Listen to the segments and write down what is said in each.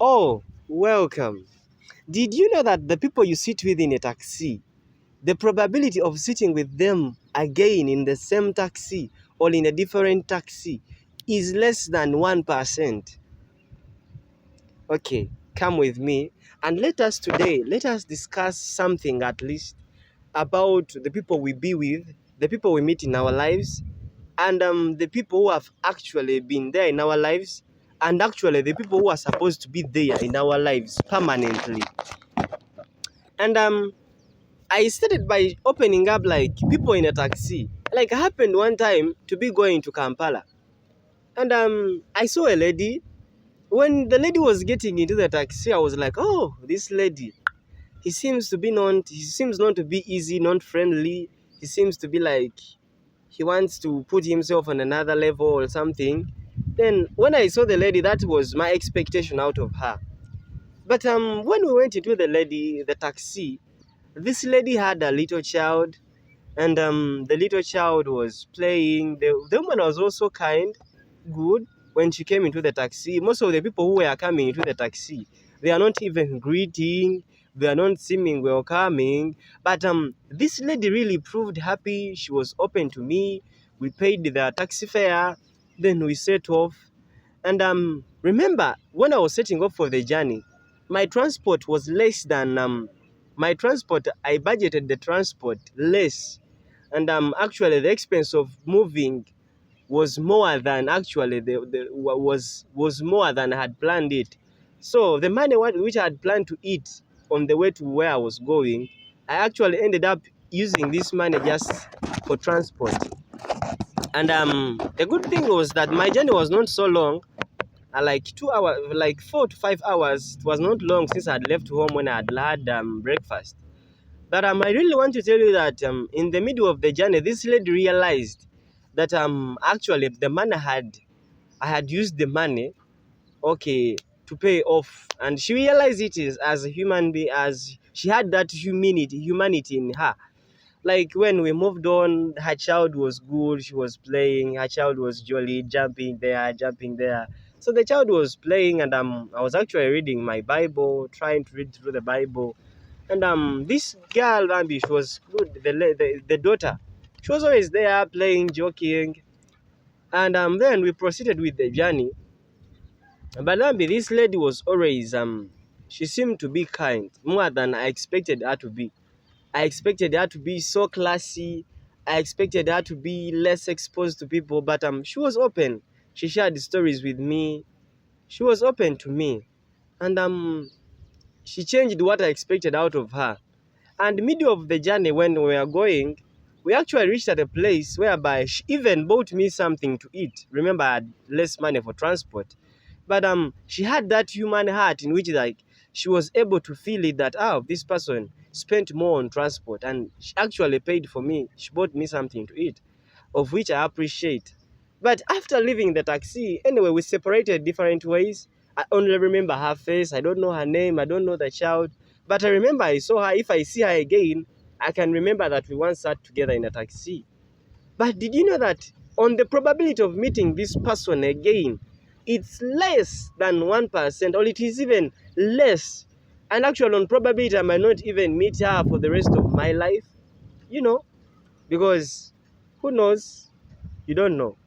Oh, welcome. Did you know that the people you sit with in a taxi, the probability of sitting with them again in the same taxi or in a different taxi is less than 1%? Okay, come with me and let us discuss something at least about the people we be with, the people we meet in our lives, and the people who have actually been there in our lives, and actually the people who are supposed to be there in our lives permanently. And I started by opening up like people in a taxi. Like it happened one time to be going to Kampala. And I saw a lady. When the lady was getting into the taxi, I was like, oh, this lady. He seems not to be easy, not friendly. He seems to be like he wants to put himself on another level or something. Then when I saw the lady, that was my expectation out of her. But when we went into the taxi, this lady had a little child, and the little child was playing. The woman was also kind, good. When she came into the taxi, most of the people who were coming into the taxi, they are not even greeting, they are not seeming welcoming. But this lady really proved happy. She was open to me. We paid the taxi fare, then we set off. And remember, when I was setting off for the journey, my transport was less than my transport. I budgeted the transport less, and actually the expense of moving was more than actually was more than I had planned it. So the money which I had planned to eat on the way to where I was going, I actually ended up using this money just for transport. And the good thing was that my journey was not so long, like 2 hours, like 4 to 5 hours. It was not long since I had left home when I had breakfast. But I really want to tell you that in the middle of the journey, this lady realized that actually the money I had used the money, okay, to pay off, and she realized it is as a human being, as she had that humanity in her. Like when we moved on, her child was good, she was playing, her child was jolly, jumping there, jumping there. So the child was playing, and I was actually reading my Bible, trying to read through the Bible. And this girl, Rambi, she was good, the daughter. She was always there playing, joking. And then we proceeded with the journey. But Rambi, this lady was always she seemed to be kind, more than I expected her to be. I expected her to be so classy. I expected her to be less exposed to people, but she was open. She shared stories with me. She was open to me, and she changed what I expected out of her. And middle of the journey, when we were going, we actually reached at a place whereby she even bought me something to eat. Remember, I had less money for transport, but she had that human heart in which like she was able to feel it that this person spent more on transport, and she actually paid for me. She bought me something to eat, of which I appreciate. But after leaving the taxi, anyway, we separated different ways. I only remember her face. I don't know her name. I don't know the child. But I remember I saw her. If I see her again, I can remember that we once sat together in a taxi. But did you know that on the probability of meeting this person again, it's less than 1%, or it is even less. And actually, on probability, I might not even meet her for the rest of my life, you know, because who knows? You don't know.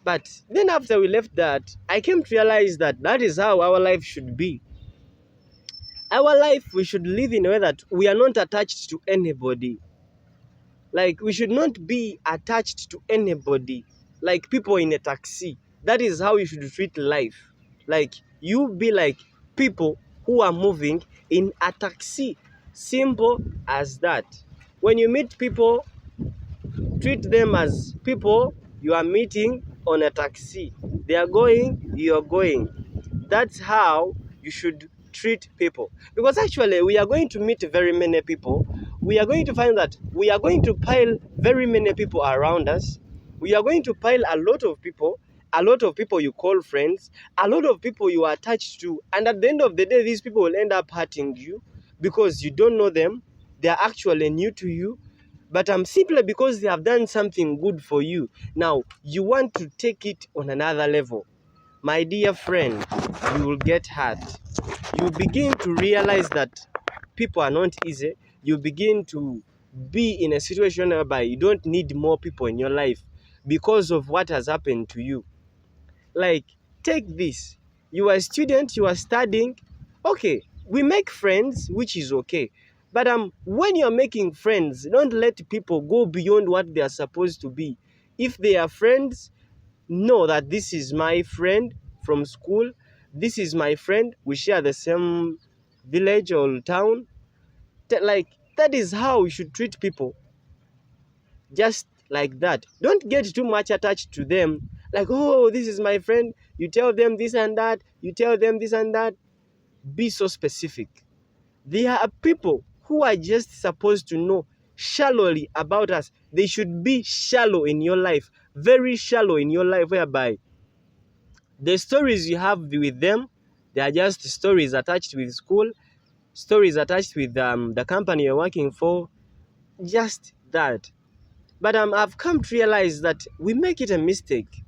But then after we left that, I came to realize that that is how our life should be. Our life, we should live in a way that we are not attached to anybody. Like, we should not be attached to anybody. Like people in a taxi. That is how you should treat life. Like, you be like people who are moving in a taxi. Simple as that. When you meet people, treat them as people you are meeting on a taxi. They are going, you are going. That's how you should treat people. Because actually, we are going to meet very many people. We are going to find that we are going to pile very many people around us. We are going to pile a lot of people you call friends, a lot of people you are attached to. And at the end of the day, these people will end up hurting you because you don't know them. They are actually new to you, but simply because they have done something good for you. Now, you want to take it on another level. my dear friend, you will get hurt. You begin to realize that people are not easy. You begin to be in a situation whereby you don't need more people in your life because of what has happened to you. Like, take this. You are a student, you are studying. Okay, we make friends, which is okay. But when you're making friends, don't let people go beyond what they are supposed to be. If they are friends, know that this is my friend from school. This is my friend. We share the same village or town. Like, that is how we should treat people. Just like that. Don't get too much attached to them. Like, oh, this is my friend. You tell them this and that. You tell them this and that. Be so specific. There are people who are just supposed to know shallowly about us. They should be shallow in your life, very shallow in your life, whereby the stories you have with them, they are just stories attached with school, stories attached with the company you're working for, just that. But I've come to realize that we make it a mistake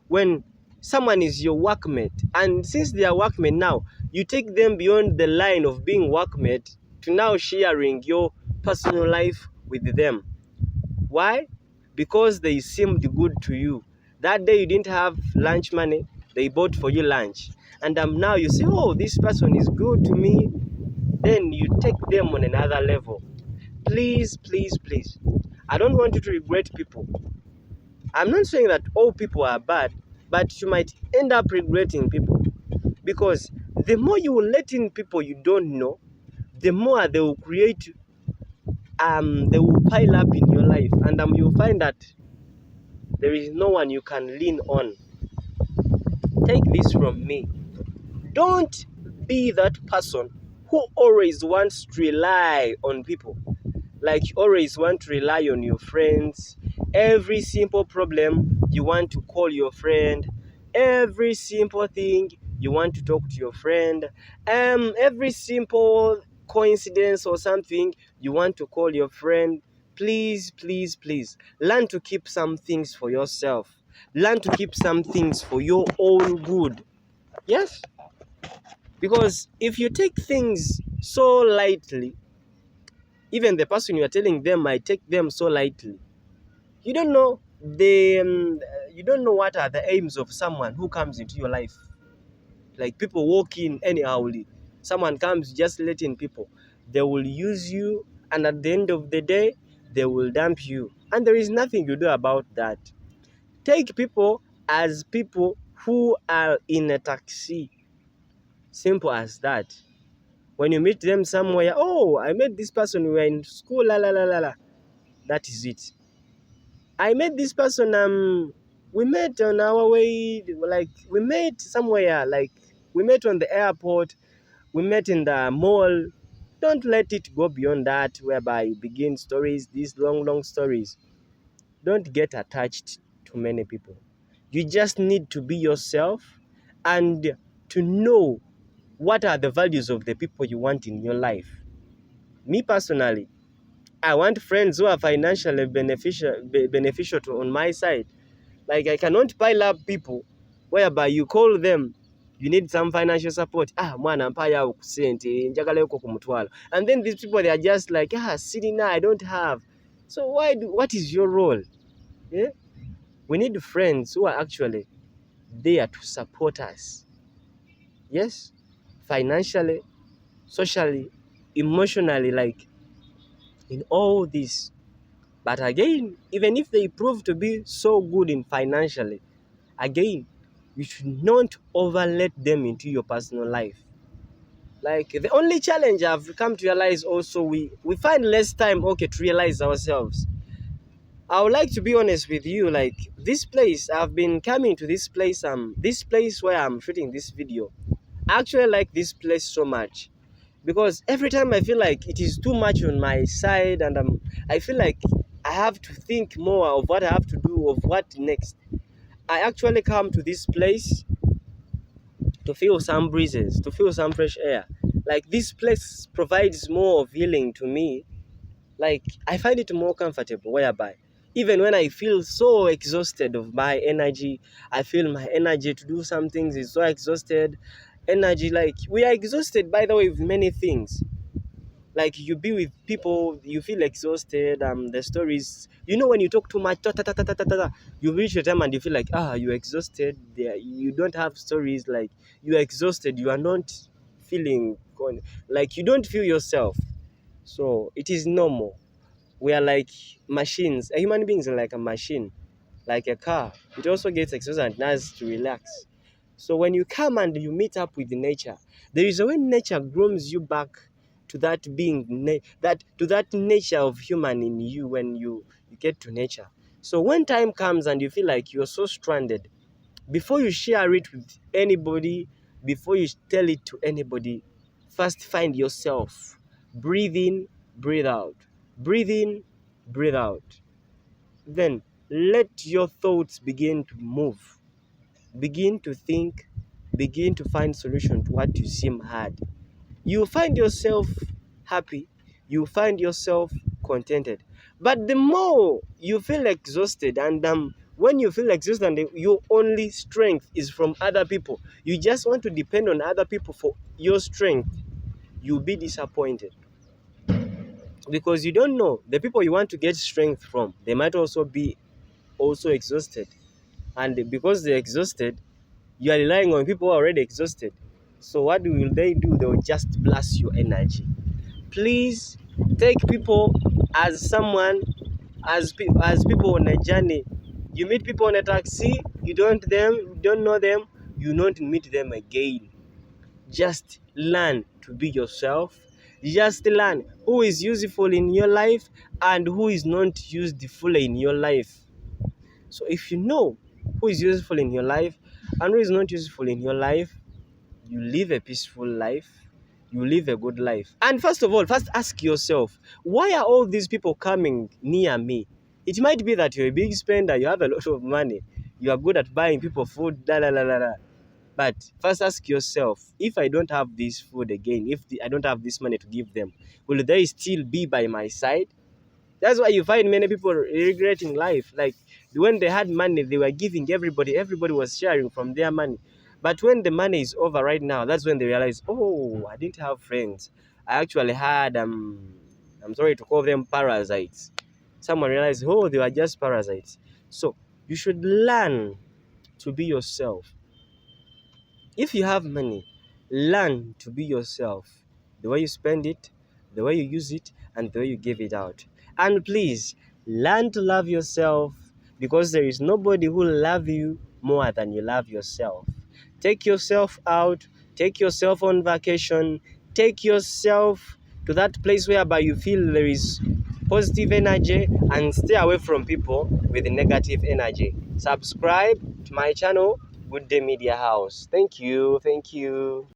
when someone is your workmate, and since they are workmate now, you take them beyond the line of being workmate to now sharing your personal life with them. Why? Because they seemed good to you. That day you didn't have lunch money, they bought for you lunch. And now you say, oh, this person is good to me. Then you take them on another level. Please, please, please. I don't want you to regret people. I'm not saying that all people are bad, but you might end up regretting people. Because the more you will let in people you don't know, the more they will create, they will pile up in your life. And you'll find that there is no one you can lean on. Take this from me. Don't be that person who always wants to rely on people. Like, you always want to rely on your friends. Every simple problem, you want to call your friend. Every simple thing, you want to talk to your friend. Every simple coincidence or something, you want to call your friend. Please, please, please, learn to keep some things for yourself. Learn to keep some things for your own good. Yes? Because if you take things so lightly, even the person you are telling them might take them so lightly. You don't know you don't know what are the aims of someone who comes into your life. Like, people walk in anyhowly. Someone comes just letting people. They will use you, and at the end of the day, they will dump you. And there is nothing you do about that. Take people as people who are in a taxi. Simple as that. When you meet them somewhere, oh, I met this person, we were in school, la la la la la. That is it. I met this person, we met on our way, like, we met somewhere, like, we met on the airport, we met in the mall. Don't let it go beyond that, whereby you begin stories, these long, long stories. Don't get attached to many people. You just need to be yourself and to know what are the values of the people you want in your life. Me personally, I want friends who are financially beneficial on my side. Like, I cannot pile up people whereby you call them, you need some financial support. Mwana mpaya kusente, njagala yuko kumutwala. And then these people, they are just like, sitting now, I don't have. So what is your role? Yeah? We need friends who are actually there to support us. Yes? Financially, socially, emotionally, like, in all this. But again, even if they prove to be so good in financially, again, you should not overlet them into your personal life. Like, the only challenge I've come to realize also, we find less time, okay, to realize ourselves. I would like to be honest with you, like, this place, I've been coming to this place where I'm shooting this video. I actually like this place so much. Because every time I feel like it is too much on my side, and I feel like I have to think more of what I have to do, of what next. I actually come to this place to feel some breezes, to feel some fresh air. Like, this place provides more of healing to me. Like, I find it more comfortable, whereby Even when I feel so exhausted of my energy, I feel my energy to do some things is so exhausted. Energy, like we are exhausted by the way with many things. Like you be with people, you feel exhausted. The stories, when you talk too much, ta, ta, ta, ta, ta, ta, ta, ta, you reach a time and you feel like you're exhausted. There, you don't have stories. Like you're exhausted. You are not feeling like you don't feel yourself. So it is normal. We are like machines. A human being is like a machine, like a car. It also gets exhausted and has to relax. So when you come and you meet up with nature, there is a way nature grooms you back to that being, that nature of human in you when you get to nature. So when time comes and you feel like you're so stranded, before you share it with anybody, before you tell it to anybody, first find yourself. Breathe in, breathe out. Breathe in, breathe out. Then let your thoughts begin to move. Begin to think, begin to find solution to what you seem hard. You find yourself happy, you find yourself contented. But the more you feel exhausted, and when you feel exhausted and your only strength is from other people, you just want to depend on other people for your strength, you'll be disappointed. Because you don't know the people you want to get strength from, they might also be also exhausted. And because they're exhausted, you are relying on people who are already exhausted. So what will they do? They will just blast your energy. Please take people as someone, as people on a journey. You meet people on a taxi, you don't know them, you don't meet them again. Just learn to be yourself. Just learn who is useful in your life and who is not useful in your life. So if you know who is useful in your life and who is not useful in your life, you live a peaceful life, you live a good life. And first of all, first ask yourself, why are all these people coming near me? It might be that you're a big spender, you have a lot of money, you are good at buying people food, da da da da da. But first ask yourself, if I don't have this food again, if I don't have this money to give them, will they still be by my side? That's why you find many people regretting life. Like when they had money, they were giving everybody, everybody was sharing from their money. But when the money is over right now, that's when they realize, oh, I didn't have friends. I actually had, I'm sorry to call them parasites. Someone realized, oh, they were just parasites. So you should learn to be yourself. If you have money, learn to be yourself. The way you spend it, the way you use it, and the way you give it out. And please, learn to love yourself because there is nobody who will love you more than you love yourself. Take yourself out, take yourself on vacation, take yourself to that place whereby you feel there is positive energy and stay away from people with negative energy. Subscribe to my channel, Good Day Media House. Thank you. Thank you.